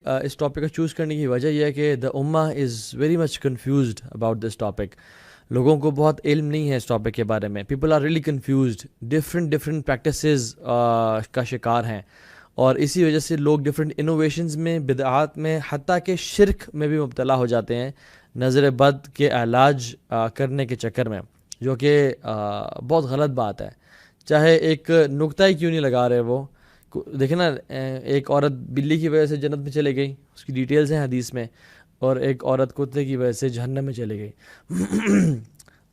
اس topic کو choose کرنے کی وجہ یہ ہے کہ دا امہ is very much confused about this topic. لوگوں کو بہت علم نہیں ہے اس ٹاپک کے بارے میں. People are really confused, different practices کا شکار ہیں, اور اسی وجہ سے لوگ ڈفرینٹ انوویشنز میں, بدعات میں, حتیٰ کہ شرک میں بھی مبتلا ہو جاتے ہیں نظر بد کے علاج کرنے کے چکر میں, جو کہ بہت غلط بات ہے. چاہے ایک نقطہ ہی کیوں نہیں لگا رہے وہ. دیکھیں نا, ایک عورت بلی کی وجہ سے جنت میں چلے گئی, اس کی ڈیٹیلز ہیں حدیث میں, اور ایک عورت کتے کی وجہ سے جہنم میں چلے گئی.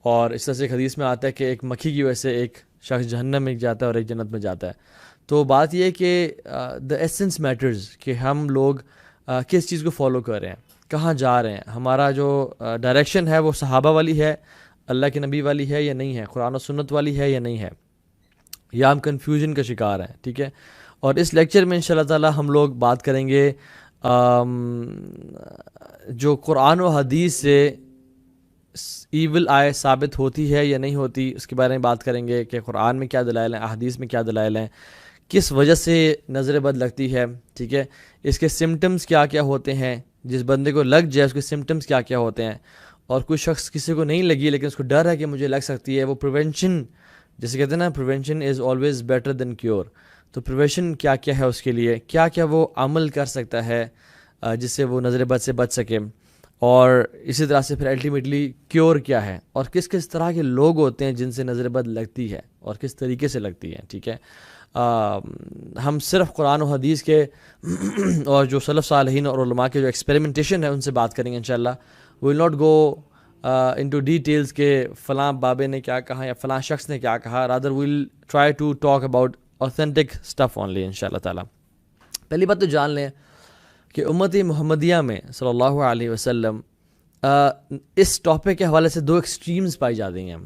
اور اس طرح سے ایک حدیث میں آتا ہے کہ ایک مکھی کی وجہ سے ایک شخص جہنم میں جاتا ہے اور ایک جنت میں جاتا ہے. تو بات یہ ہے کہ دا ایسنس میٹرز, کہ ہم لوگ کس چیز کو فالو کر رہے ہیں, کہاں جا رہے ہیں, ہمارا جو ڈائریکشن ہے وہ صحابہ والی ہے, اللہ کے نبی والی ہے یا نہیں ہے, قرآن و سنت والی ہے یا نہیں ہے, یا ہم کنفیوژن کا شکار ہیں. ٹھیک ہے, اور اس لیکچر میں انشاءاللہ تعالی ہم لوگ بات کریں گے جو قرآن و حدیث سے ایول آئے ثابت ہوتی ہے یا نہیں ہوتی, اس کے بارے میں بات کریں گے کہ قرآن میں کیا دلائل ہیں, احادیث میں کیا دلائل ہیں, کس وجہ سے نظر بد لگتی ہے. ٹھیک ہے, اس کے سمٹمز کیا کیا ہوتے ہیں, جس بندے کو لگ جائے اس کے سمٹمز کیا کیا ہوتے ہیں, اور کوئی شخص کسی کو نہیں لگی لیکن اس کو ڈر ہے کہ مجھے لگ سکتی ہے, وہ پریونشن, جیسے کہتے ہیں نا, prevention is always better than cure. تو پریونشن کیا کیا ہے اس کے لیے, کیا کیا وہ عمل کر سکتا ہے جس سے وہ نظر بد سے بچ سکے, اور اسی طرح سے پھر الٹیمیٹلی کیور کیا ہے, اور کس کس طرح کے لوگ ہوتے ہیں جن سے نظر بد لگتی ہے اور کس طریقے سے لگتی ہے. ٹھیک ہے, ہم صرف قرآن و حدیث کے اور جو سلف صالحین اور علماء کے جو ایکسپیریمنٹیشن ہے ان سے بات کریں گے انشاءاللہ. We will not go into details کہ فلاں بابے نے کیا کہا یا فلاں شخص نے کیا کہا, rather we will try to talk about authentic stuff only انشاءاللہ تعالی. پہلی بات تو جان لیں کہ امت محمدیہ میں صلی اللہ علیہ وسلم اس ٹاپک کے حوالے سے دو ایکسٹریمز پائی جاتی ہیں.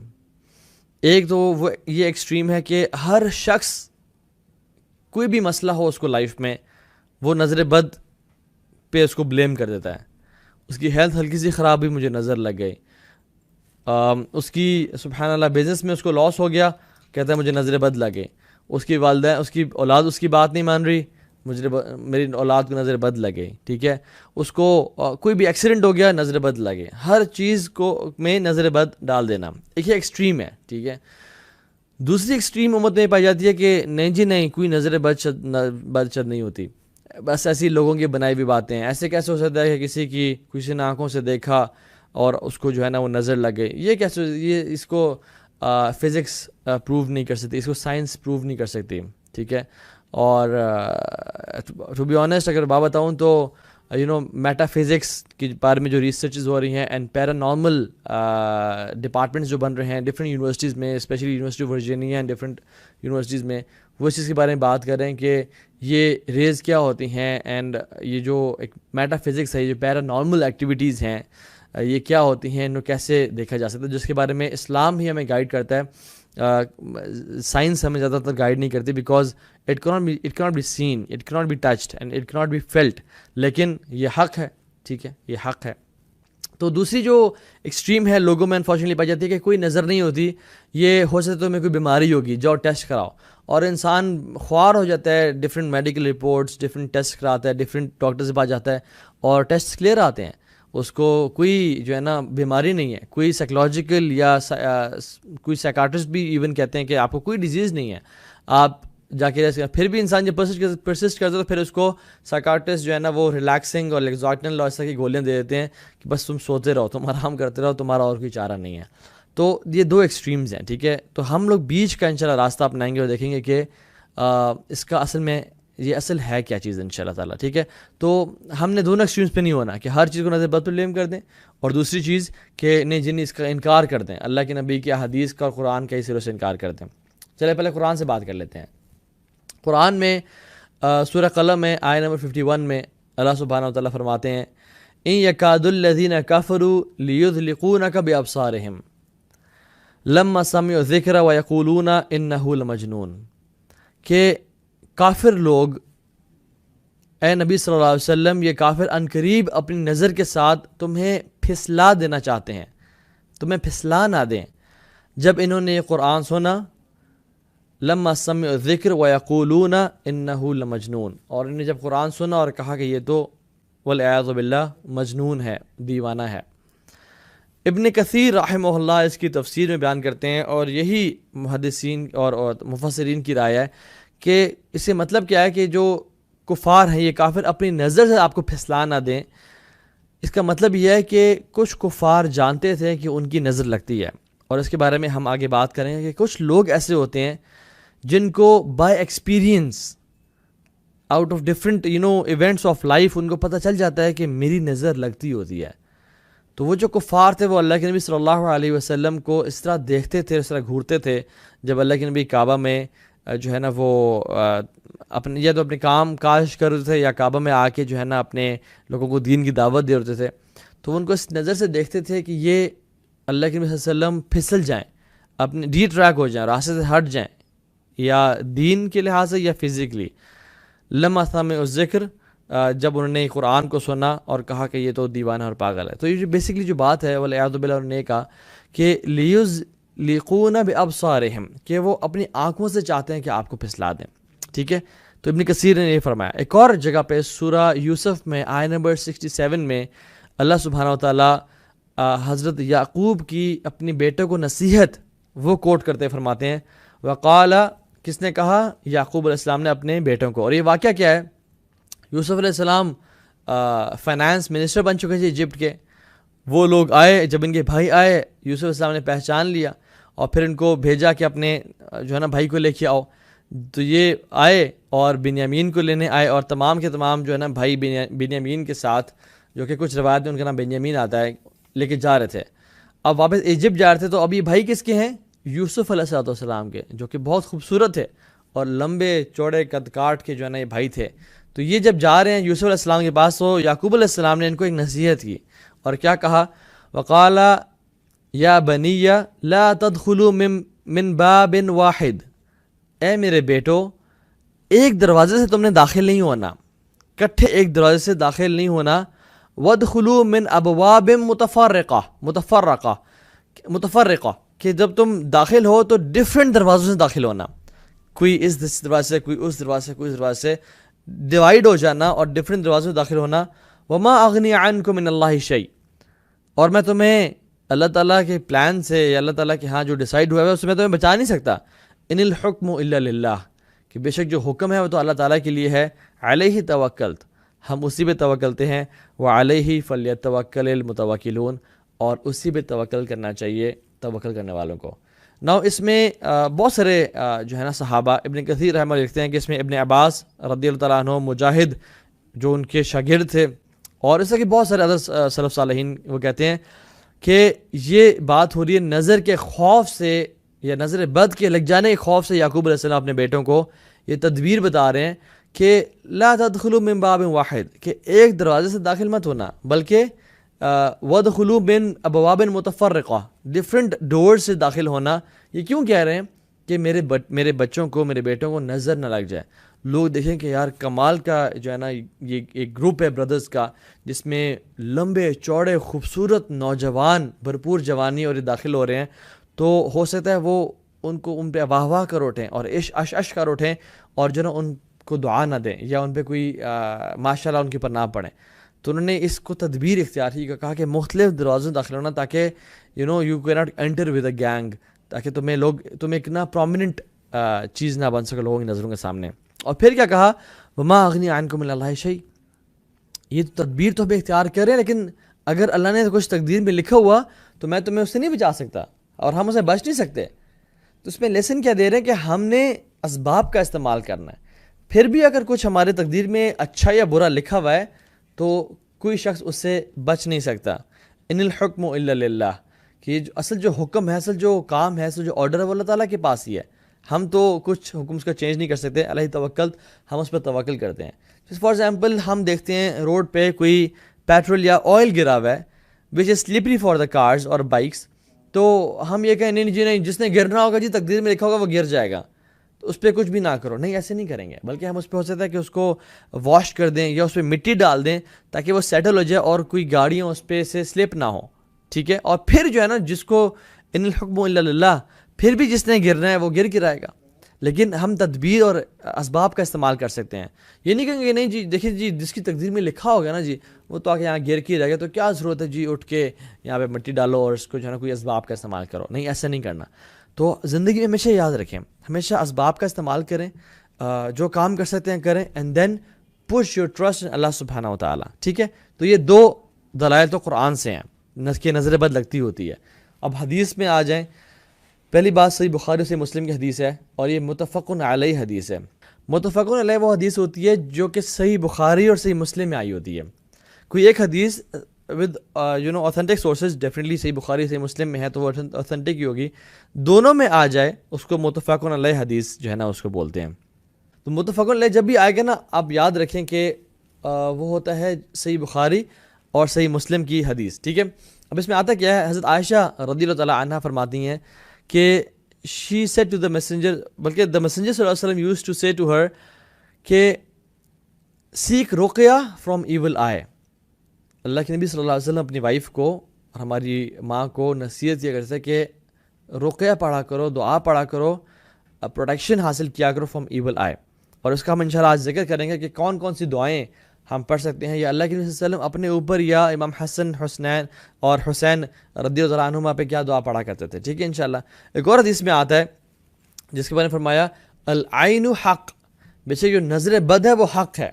ایک تو وہ یہ ایکسٹریم ہے کہ ہر شخص کوئی بھی مسئلہ ہو اس کو لائف میں, وہ نظر بد پہ اس کو بلیم کر دیتا ہے. اس کی ہیلتھ ہلکی سی خراب ہوئی, مجھے نظر لگ گئی. اس کی سبحان اللہ بزنس میں اس کو لاس ہو گیا, کہتا ہے مجھے نظر بد لگ گئی. اس کی والدہ, اس کی اولاد اس کی بات نہیں مان رہی, میری اولاد کو نظر بد لگے. ٹھیک ہے, اس کو کوئی بھی ایکسیڈنٹ ہو گیا, نظر بد لگے. ہر چیز کو میں نظر بد ڈال دینا, ایک ایکسٹریم ہے. ٹھیک ہے, دوسری ایکسٹریم امت میں پائی جاتی ہے کہ نہیں جی نہیں, کوئی نظر بد شد نہیں ہوتی, بس ایسی لوگوں کی بنائی ہوئی باتیں ہیں. ایسے کیسے ہو سکتا ہے کہ کسی نے آنکھوں سے دیکھا اور اس کو جو ہے نا وہ نظر لگ گئی. یہ کیسے, یہ اس کو فزکس پروو نہیں کر سکتی, اس کو سائنس پروو نہیں کر سکتی. ٹھیک ہے, اور ٹو بی آنیسٹ اگر بات بتاؤں تو میٹا فزکس کے بارے میں جو ریسرچز ہو رہی ہیں اینڈ پیرانارمل ڈپارٹمنٹس جو بن رہے ہیں ڈفرینٹ یونیورسٹیز میں, specially university of Virginia and different universities میں, وہ اس چیز کے بارے میں بات کر رہے ہیں کہ یہ ریز کیا ہوتی ہیں, اینڈ یہ جو ایک میٹا فزکس ہے, یہ جو پیرانارمل ایکٹیویٹیز ہیں, یہ کیا ہوتی ہیں, انہوں کیسے دیکھا جا سکتا ہے, جس کے بارے میں اسلام ہی ہمیں گائیڈ کرتا ہے. سائنس ہمیں زیادہ تر گائیڈ نہیں کرتی, because it cannot be seen, it cannot be touched and it cannot be felt. لیکن یہ حق ہے. ٹھیک ہے, یہ حق ہے. تو دوسری جو ایکسٹریم ہے لوگوں میں انفارچونیٹلی پائی جاتی ہے کہ کوئی نظر نہیں ہوتی, یہ ہو سکتا ہے تو میں کوئی بیماری ہوگی, جاؤ ٹیسٹ کراؤ, اور انسان خوار ہو جاتا ہے, different medical reports, different test کراتا ہے, ڈفرینٹ ڈاکٹر سے پاس جاتا ہے اور ٹیسٹ کلیئر آتے ہیں, اس کو کوئی جو ہے نا بیماری نہیں ہے, کوئی سائیکولوجیکل یا کوئی سائیکاٹرسٹ بھی ایون کہتے ہیں کہ آپ کو کوئی ڈیزیز نہیں ہے, آپ جا کے پھر بھی انسان جب پرسسٹ کرتا ہے تو پھر اس کو سائیکاٹرسٹ جو ہے نا وہ ریلیکسنگ اور لیگزاٹنل اور اس طرح کی گولیاں دے دیتے ہیں کہ بس تم سوتے رہو, تم آرام کرتے رہو, تمہارا اور کوئی چارہ نہیں ہے. تو یہ دو ایکسٹریمز ہیں. ٹھیک ہے, تو ہم لوگ بیچ کا انشاءاللہ راستہ اپنائیں گے اور دیکھیں گے کہ اس کا اصل میں یہ اصل ہے کیا چیز انشاءاللہ تعالیٰ. ٹھیک ہے, تو ہم نے دونوں ایکسٹریمز پہ نہیں ہونا کہ ہر چیز کو نظر بد پہ بلیم کر دیں, اور دوسری چیز کہ نہیں جن اس کا انکار کر دیں, اللہ کے نبی کی حدیث کا اور قرآن کا اس طرح سے انکار کر دیں. چلے پہلے قرآن سے بات کر لیتے ہیں. قرآن میں سورہ قلم میں آیت نمبر 51 میں اللہ سبحانہ و تعالیٰ فرماتے ہیں ان یکاد الذین کفروا لیزلقونک بابصارہم لما سمعوا الذکر ویقولون انہ لمجنون, کہ کافر لوگ, اے نبی صلی اللہ علیہ وسلم, یہ کافر عنقریب اپنی نظر کے ساتھ تمہیں پھسلا دینا چاہتے ہیں, تمہیں پھسلا نہ دیں جب انہوں نے یہ قرآن سنا. لما سمعوا الذکر ویقولون انہ لمجنون, اور انہوں نے جب قرآن سنا اور کہا کہ یہ تو والعیاذ باللہ مجنون ہے، دیوانہ ہے۔ ابن کثیر رحمہ اللہ اس کی تفسیر میں بیان کرتے ہیں، اور یہی محدثین اور مفسرین کی رائے ہے کہ اس سے مطلب کیا ہے کہ جو کفار ہیں، یہ کافر اپنی نظر سے آپ کو پھسلا نہ دیں۔ اس کا مطلب یہ ہے کہ کچھ کفار جانتے تھے کہ ان کی نظر لگتی ہے، اور اس کے بارے میں ہم آگے بات کریں گے کہ کچھ لوگ ایسے ہوتے ہیں جن کو by experience out of different events of life ان کو پتہ چل جاتا ہے کہ میری نظر لگتی ہوتی ہے۔ تو وہ جو کفار تھے وہ اللہ کے نبی صلی اللہ علیہ وسلم کو اس طرح دیکھتے تھے، اس طرح گھورتے تھے جب اللہ کے نبی کعبہ میں جو ہے نا وہ اپنے یا تو اپنے کام کاج کر رہے تھے یا کعبہ میں آ کے جو ہے نا اپنے لوگوں کو دین کی دعوت دے رہے تھے، تو وہ ان کو اس نظر سے دیکھتے تھے کہ یہ اللہ کے نبی صلی اللہ علیہ وسلم پھسل جائیں، اپنے ڈی ٹریک ہو جائیں، راستے سے ہٹ جائیں، یا دین کے لحاظ سے یا فزیکلی۔ لما سمعوا الذکر، جب انہوں نے قرآن کو سنا اور کہا کہ یہ تو دیوانہ اور پاگل ہے۔ تو یہ جو بیسکلی جو بات ہے والعیاذ باللہ، انہوں نے کہا کہ لیقون بابصارہم، کہ وہ اپنی آنکھوں سے چاہتے ہیں کہ آپ کو پھسلا دیں، ٹھیک ہے۔ تو ابن کثیر نے یہ فرمایا۔ ایک اور جگہ پہ سورہ یوسف میں آیت نمبر 67 میں اللہ سبحانہ وتعالیٰ حضرت یعقوب کی اپنی بیٹے کو نصیحت وہ کوٹ کرتے فرماتے ہیں، وقال، کس نے کہا؟ یعقوب علیہ السلام نے اپنے بیٹوں کو۔ اور یہ واقعہ کیا ہے؟ یوسف علیہ السلام فائنانس منسٹر بن چکے تھے ایجپٹ کے۔ وہ لوگ آئے، جب ان کے بھائی آئے، یوسف علیہ السلام نے پہچان لیا اور پھر ان کو بھیجا کہ اپنے جو ہے نا بھائی کو لے کے آؤ۔ تو یہ آئے اور بنیامین کو لینے آئے، اور تمام کے تمام جو ہے نا بھائی بنیامین کے ساتھ، جو کہ کچھ روایت میں ان کا نام بنیامین آتا ہے، لے کے جا رہے تھے۔ اب واپس ایجپٹ جا رہے تھے، تو اب یہ بھائی کس کے ہیں؟ یوسف علیہ السلام کے، جو کہ بہت خوبصورت تھے اور لمبے چوڑے قد کاٹ کے جو ہے نا یہ بھائی تھے۔ تو یہ جب جا رہے ہیں یوسف علیہ السلام کے پاس، تو یعقوب علیہ السلام نے ان کو ایک نصیحت کی، اور کیا کہا؟ وقال یا بنی لا تدخلوا من باب واحد، اے میرے بیٹو ایک دروازے سے تم نے داخل نہیں ہونا، کٹھے ایک دروازے سے داخل نہیں ہونا۔ وادخلوا من ابواب متفرقہ، کہ جب تم داخل ہو تو ڈیفرنٹ دروازوں سے داخل ہونا، کوئی اس دروازے سے، کوئی اس دروازے سے، کوئی اس دروازے سے ڈیوائیڈ ہو جانا اور ڈیفرنٹ دروازوں سے داخل ہونا۔ وما اغنی عنکم من اللہ شیء، اور میں تمہیں اللہ تعالیٰ کے پلان سے یا اللہ تعالیٰ کے ہاں جو ڈیسائیڈ ہوا ہے اس میں تمہیں بچا نہیں سکتا۔ ان الحکم الا للہ، کہ بے شک جو حکم ہے وہ تو اللہ تعالیٰ کے لیے ہے۔ علیہ توکلت، ہم اسی پہ توکلتے ہیں۔ وعلیہ فلیتوکل المتوکلون، اور اسی پہ توکل کرنا چاہیے توکل کرنے والوں کو۔ اس میں بہت سارے جو ہے نا صحابہ، ابن کثیر رحمہ اللہ لکھتے ہیں کہ اس میں ابن عباس رضی اللہ تعالیٰ عنہ، مجاہد جو ان کے شاگرد تھے، اور اس طرح کے بہت سارے ادر سلف صالحین، وہ کہتے ہیں کہ یہ بات ہو رہی ہے نظر کے خوف سے یا نظر بد کے لگ جانے کے خوف سے۔ یعقوب علیہ السلام اپنے بیٹوں کو یہ تدبیر بتا رہے ہیں کہ لا تدخلوا من باب واحد، کہ ایک دروازے سے داخل مت ہونا، بلکہ وادخلوا من ابواب متفرقہ، ڈفرنٹ ڈور سے داخل ہونا۔ یہ کیوں کہہ رہے ہیں؟ کہ میرے بچوں کو، میرے بیٹوں کو نظر نہ لگ جائے، لوگ دیکھیں کہ یار کمال کا جو ہے نا یہ ایک گروپ ہے بردرز کا، جس میں لمبے چوڑے خوبصورت نوجوان بھرپور جوانی اور یہ داخل ہو رہے ہیں، تو ہو سکتا ہے وہ ان پہ واہ واہ کر اٹھیں اور عش کر اٹھیں، اور جو نا ان کو دعا نہ دیں یا ان پہ کوئی ماشاء اللہ ان کے اوپر نہ پڑیں۔ تو انہوں نے اس کو تدبیر اختیار کی، کہا کہ مختلف دروازوں سے داخل ہونا، تاکہ یو کی not inter with a gang, تاکہ تم ایک نا پرومیننٹ چیز نہ بن سکے لوگوں کی نظروں کے سامنے۔ اور پھر کیا کہا؟ وما اغنی عنکم من اللہ شیء، یہ تو تدبیر تو ہم اختیار کر رہے ہیں، لیکن اگر اللہ نے کچھ تقدیر میں لکھا ہوا تو میں تمہیں اس سے نہیں بچا سکتا، اور ہم اسے بچ نہیں سکتے۔ تو اس میں لیسن کیا دے رہے ہیں کہ ہم نے اسباب کا استعمال کرنا ہے، پھر بھی اگر کچھ ہمارے تقدیر میں اچھا یا برا لکھا ہوا ہے تو کوئی شخص اس سے بچ نہیں سکتا۔ ان الحکم الا للہ، کہ یہ اصل جو حکم ہے، اصل جو کام ہے، اصل جو آرڈر ہے وہ اللہ تعالیٰ کے پاس ہی ہے، ہم تو کچھ حکم اس کا چینج نہیں کر سکتے۔ علیہ توکلت، ہم اس پر توکل کرتے ہیں۔ فار ایگزامپل ہم دیکھتے ہیں روڈ پہ کوئی پیٹرول یا آئل گرا ہوا ہے وچ از سلپری فار دا کارز اور بائکس، تو ہم یہ کہیں نہیں جی نہیں، جس نے گرنا ہوگا جی تقدیر میں لکھا ہوگا وہ گر جائے گا، تو اس پہ کچھ بھی نہ کرو۔ نہیں، ایسے نہیں کریں گے، بلکہ ہم اس پہ ہو سکتا ہے کہ اس کو واش کر دیں یا اس پہ مٹی ڈال دیں تاکہ وہ سیٹل ہو جائے اور کوئی گاڑیاں اس پہ سے سلپ نہ ہو، ٹھیک ہے۔ اور پھر جو ہے نا جس کو ان الحکم الا للہ، پھر بھی جس نے گرنا ہے وہ گر گرائے گا۔ لیکن ہم تدبیر اور اسباب کا استعمال کر سکتے ہیں. یہ نہیں کہیں گے نہیں جی دیکھیں جی جس کی تقدیر میں لکھا ہوگا نا جی وہ تو آ کے یہاں گر کے رہ گیا, تو کیا ضرورت ہے جی اٹھ کے یہاں پہ مٹی ڈالو اور اس کو جو ہے نا کوئی اسباب کا استعمال کرو. نہیں, ایسا نہیں کرنا. تو زندگی میں ہمیشہ یاد رکھیں, ہمیشہ اسباب کا استعمال کریں, جو کام کر سکتے ہیں کریں, and then push your trust in اللہ سبحانہ و تعالیٰ. ٹھیک ہے, تو یہ دو دلائل تو قرآن سے ہیں کہ نظر بد لگتی ہوتی ہے. اب حدیث میں آ جائیں. پہلی بات صحیح بخاری سے مسلم کی حدیث ہے اور یہ متفق علیہ حدیث ہے. متفق علیہ وہ حدیث ہوتی ہے جو کہ صحیح بخاری اور صحیح مسلم میں آئی ہوتی ہے. کوئی ایک حدیث ود authentic sources, ڈیفینیٹلی صحیح بخاری صحیح مسلم میں ہے تو وہ authentic ہی ہوگی, دونوں میں آ جائے اس کو متفق علیہ حدیث جو ہے نا اس کو بولتے ہیں. تو متفق علیہ جب بھی آئے گا نا آپ یاد رکھیں کہ وہ ہوتا ہے صحیح بخاری اور صحیح مسلم کی حدیث. ٹھیک ہے, اب اس میں آتا کیا ہے, حضرت عائشہ رضی اللہ تعالیٰ عنہ فرماتی ہیں کہ she said to the messenger, بلکہ the messenger صلی اللہ علیہ وسلم used to say to her کہ seek Ruqaiya from evil eye. اللہ کے نبی صلی اللہ علیہ وسلم اپنی وائف کو اور ہماری ماں کو نصیحت کیا کرتے کہ رقیہ پڑھا کرو, دعا پڑھا کرو, پروٹیکشن حاصل کیا کرو فرام ایول آئی. اور اس کا ہم انشاءاللہ آج ذکر کریں گے کہ کون کون سی دعائیں ہم پڑھ سکتے ہیں, یا اللہ کے نبی صلی اللہ علیہ وسلم اپنے اوپر یا امام حسن حسنین اور حسین رضی اللہ عنہما پہ کیا دعا پڑھا کرتے تھے. ٹھیک ہے, انشاءاللہ. ایک اور حدیث میں آتا ہے جس کے بارے میں فرمایا العین حق, بے شک جو نظر بد ہے وہ حق ہے.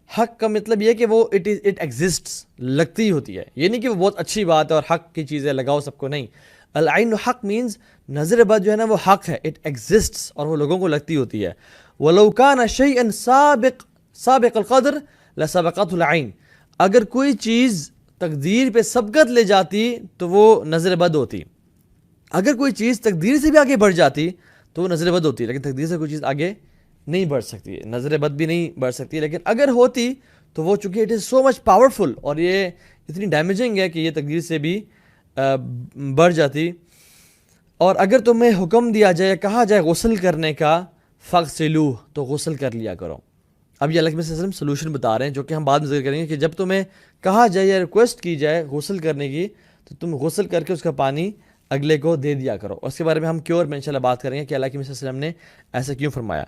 حق کا مطلب یہ کہ وہ اٹ ایگزسٹس, لگتی ہوتی ہے, یہ نہیں کہ وہ بہت اچھی بات ہے اور حق کی چیزیں لگاؤ سب کو, نہیں. العین حق مینز نظر بد جو ہے نا وہ حق ہے, اٹ ایگزسٹس اور وہ لوگوں کو لگتی ہوتی ہے. وَلَوْ كَانَ شَيْئًا سابق القدر لَسَبَقَتْهُ الْعَيْنُ, اگر کوئی چیز تقدیر پہ سبقت لے جاتی تو وہ نظر بد ہوتی. اگر کوئی چیز تقدیر سے بھی آگے بڑھ جاتی تو وہ نظر بد ہوتی, لیکن تقدیر سے کوئی چیز آگے نہیں بڑھ سکتی, نظر بد بھی نہیں بڑھ سکتی. لیکن اگر ہوتی تو وہ چونکہ it is so much powerful اور یہ اتنی ڈیمیجنگ ہے کہ یہ تقدیر سے بھی بڑھ جاتی. اور اگر تمہیں حکم دیا جائے, کہا جائے غسل کرنے کا, فغسلوہ, تو غسل کر لیا کرو. اب یہ اللہ کے نبی صلی اللہ علیہ وسلم سلوشن بتا رہے ہیں جو کہ ہم بعد میں ذکر کریں گے کہ جب تمہیں کہا جائے یا ریکویسٹ کی جائے غسل کرنے کی تو تم غسل کر کے اس کا پانی اگلے کو دے دیا کرو. اس کے بارے میں ہم کیور میں انشاءاللہ بات کریں گے کہ اللہ کے نبی صلی اللہ علیہ وسلم نے ایسا کیوں فرمایا.